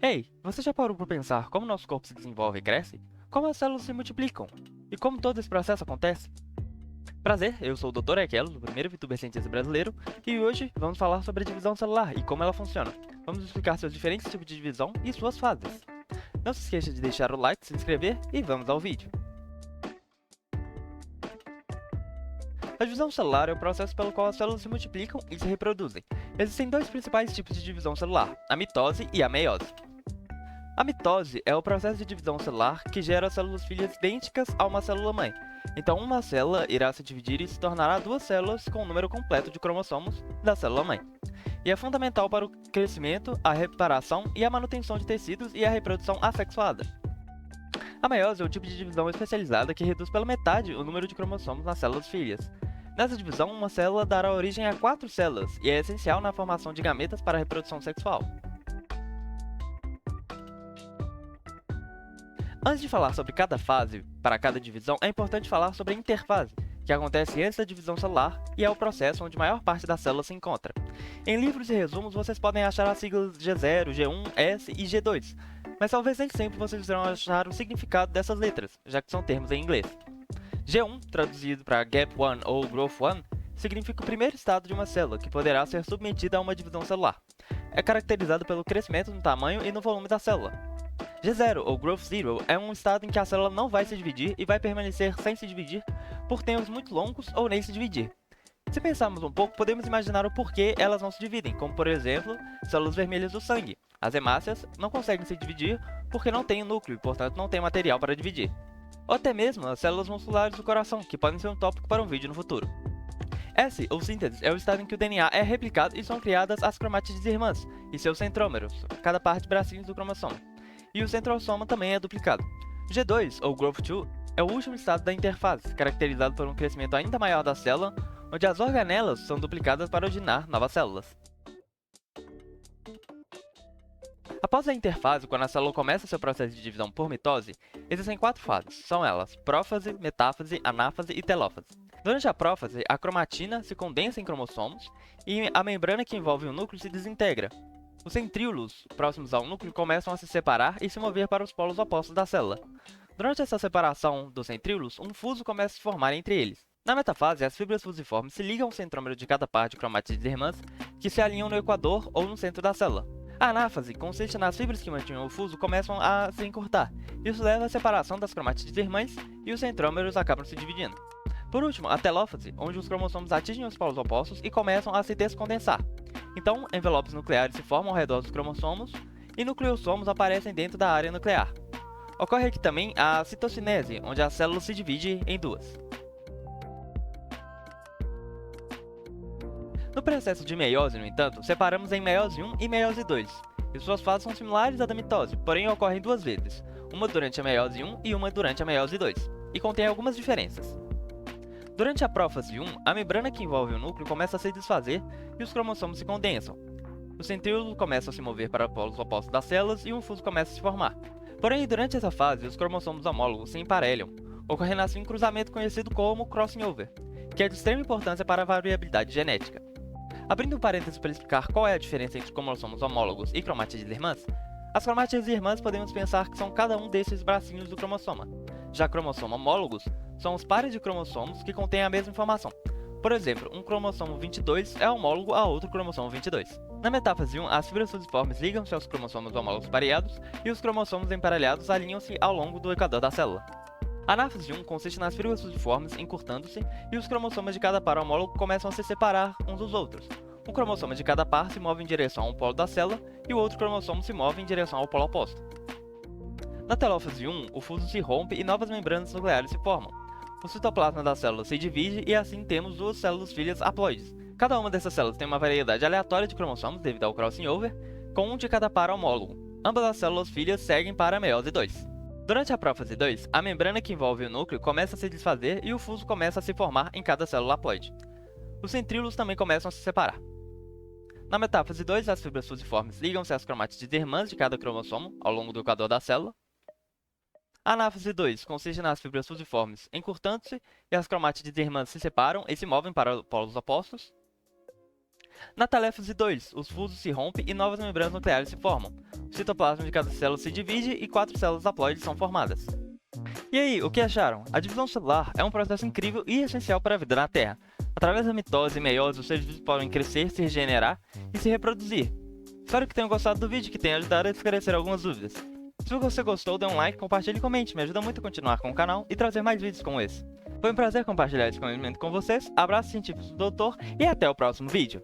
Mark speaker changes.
Speaker 1: Ei, você já parou para pensar como nosso corpo se desenvolve e cresce? Como as células se multiplicam? E como todo esse processo acontece? Prazer, eu sou o Dr. Ekelo, do primeiro VTuber cientista brasileiro, e hoje vamos falar sobre a divisão celular e como ela funciona. Vamos explicar seus diferentes tipos de divisão e suas fases. Não se esqueça de deixar o like, se inscrever e vamos ao vídeo. A divisão celular é o processo pelo qual as células se multiplicam e se reproduzem. Existem dois principais tipos de divisão celular, a mitose e a meiose. A mitose é o processo de divisão celular que gera células filhas idênticas a uma célula-mãe. Então, uma célula irá se dividir e se tornará duas células com o número completo de cromossomos da célula-mãe. E é fundamental para o crescimento, a reparação e a manutenção de tecidos e a reprodução assexuada. A meiose é um tipo de divisão especializada que reduz pela metade o número de cromossomos nas células filhas. Nessa divisão, uma célula dará origem a 4 células e é essencial na formação de gametas para a reprodução sexual. Antes de falar sobre cada fase para cada divisão, é importante falar sobre a interfase, que acontece antes da divisão celular e é o processo onde a maior parte da célula se encontra. Em livros e resumos, vocês podem achar as siglas G0, G1, S e G2, mas talvez nem sempre vocês irão achar o significado dessas letras, já que são termos em inglês. G1, traduzido para Gap 1 ou Growth 1, significa o primeiro estado de uma célula, que poderá ser submetida a uma divisão celular. É caracterizado pelo crescimento no tamanho e no volume da célula. G0, ou Growth Zero, é um estado em que a célula não vai se dividir e vai permanecer sem se dividir por tempos muito longos ou nem se dividir. Se pensarmos um pouco, podemos imaginar o porquê elas não se dividem, como por exemplo, células vermelhas do sangue. As hemácias não conseguem se dividir porque não têm núcleo e, portanto, não têm material para dividir. Ou até mesmo as células musculares do coração, que podem ser um tópico para um vídeo no futuro. S, ou síntese, é o estado em que o DNA é replicado e são criadas as cromátides irmãs e seus centrômeros, cada parte bracinhos do cromossomo. E o centrosoma também é duplicado. G2, ou Growth 2, é o último estado da interfase, caracterizado por um crescimento ainda maior da célula, onde as organelas são duplicadas para originar novas células. Após a interfase, quando a célula começa seu processo de divisão por mitose, existem 4 fases. São elas: prófase, metáfase, anáfase e telófase. Durante a prófase, a cromatina se condensa em cromossomos e a membrana que envolve o núcleo se desintegra. Os centríolos próximos ao núcleo começam a se separar e se mover para os polos opostos da célula. Durante essa separação dos centríolos, um fuso começa a se formar entre eles. Na metafase, as fibras fusiformes se ligam ao centrômero de cada par de cromátides irmãs que se alinham no equador ou no centro da célula. A anáfase consiste nas fibras que mantinham o fuso começam a se encurtar. Isso leva à separação das cromátides irmãs e os centrômeros acabam se dividindo. Por último, a telófase, onde os cromossomos atingem os polos opostos e começam a se descondensar. Então, envelopes nucleares se formam ao redor dos cromossomos e nucleossomos aparecem dentro da área nuclear. Ocorre aqui também a citocinese, onde a célula se divide em duas. No processo de meiose, no entanto, separamos em meiose 1 e meiose 2, e suas fases são similares à da mitose, porém ocorrem duas vezes, uma durante a meiose 1 e uma durante a meiose 2, e contém algumas diferenças. Durante a prófase 1, a membrana que envolve o núcleo começa a se desfazer e os cromossomos se condensam. Os centríolos começam a se mover para polos opostos das células e um fuso começa a se formar. Porém, durante essa fase, os cromossomos homólogos se emparelham, ocorrendo assim um cruzamento conhecido como crossing over, que é de extrema importância para a variabilidade genética. Abrindo um parênteses para explicar qual é a diferença entre cromossomos homólogos e cromátides irmãs, as cromátides irmãs podemos pensar que são cada um desses bracinhos do cromossoma. Já cromossomos homólogos são os pares de cromossomos que contêm a mesma informação. Por exemplo, um cromossomo 22 é homólogo a outro cromossomo 22. Na metáfase 1, as fibras fusiformes ligam-se aos cromossomos homólogos pareados e os cromossomos emparelhados alinham-se ao longo do equador da célula. A anáfase 1 consiste nas fibras fusiformes encurtando-se e os cromossomas de cada par homólogo começam a se separar uns dos outros. Um cromossoma de cada par se move em direção a um polo da célula e o outro cromossomo se move em direção ao polo oposto. Na telófase 1, o fuso se rompe e novas membranas nucleares se formam. O citoplasma da célula se divide e assim temos duas células filhas haploides. Cada uma dessas células tem uma variedade aleatória de cromossomos devido ao crossing over, com um de cada par homólogo. Ambas as células filhas seguem para a meiose 2. Durante a prófase 2, a membrana que envolve o núcleo começa a se desfazer e o fuso começa a se formar em cada célula haploide. Os centríolos também começam a se separar. Na metáfase 2, as fibras fusiformes ligam-se às cromátides irmãs de cada cromossomo ao longo do equador da célula. A anáfase 2 consiste nas fibras fusiformes encurtando-se e as cromátides irmãs se separam e se movem para polos opostos. Na teléfase 2, os fusos se rompem e novas membranas nucleares se formam. O citoplasma de cada célula se divide e 4 células haploides são formadas. E aí, o que acharam? A divisão celular é um processo incrível e essencial para a vida na Terra. Através da mitose e meiose, os seres vivos podem crescer, se regenerar e se reproduzir. Espero que tenham gostado do vídeo e que tenha ajudado a esclarecer algumas dúvidas. Se você gostou, dê um like, compartilhe e comente, me ajuda muito a continuar com o canal e trazer mais vídeos como esse. Foi um prazer compartilhar esse conhecimento com vocês, abraços científicos do doutor e até o próximo vídeo!